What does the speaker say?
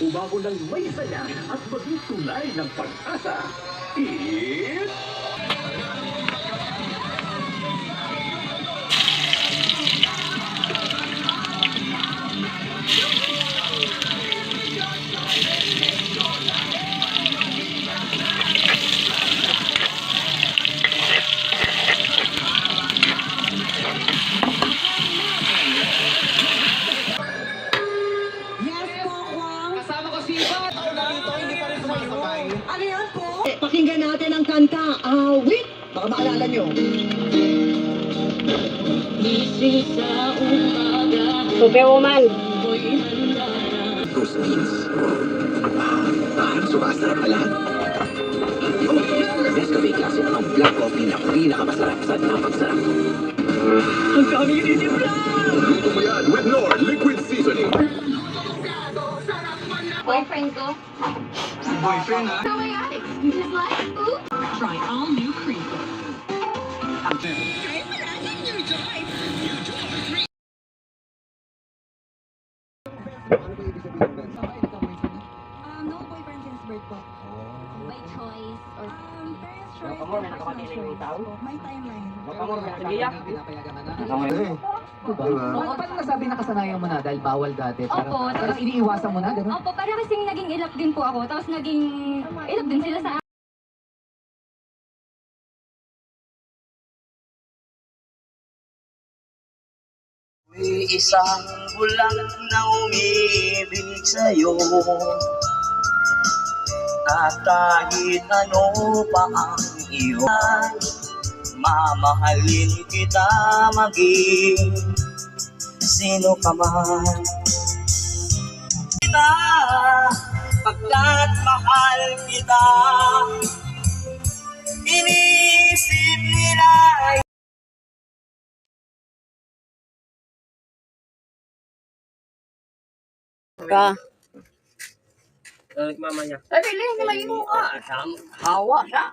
Umago ng may saya at maging tunay ng pag-asa. It's... Pakinggan natin ang kanta, Awit. Baka maalala nyo. Superwoman. Those means, parang sumasarap pa lahat. Nescafe Classic ang black coffee na pinakamasarap sa napagsarap. Ang dami yung inipla! Luto mo yan with Nor Liquid Seasoning. Boyfriend ko. Boyfriend, ha? So my God, excuses like, ooh. Try all new Creamer. No boyfriend since birth po. By choice or Parents choice. Pamor, may nakapatid na yung tao? May timeline. Pamor, may nakapatid. Paano nasabi na kasanayan mo na dahil bawal dati? Opo, Parang iniiwasan mo na, gano'n? Opo, para kasing naging ilap din po ako. Tapos naging ilap din sila sa May isang bulan na umibig sa'yo at kahit ano pa ang iyon, mamahalin kita maging sino ka man. Kita, pagkat mahal kita, inisip nila Ka. Mamaya. Ay, piling na yung hawa siya.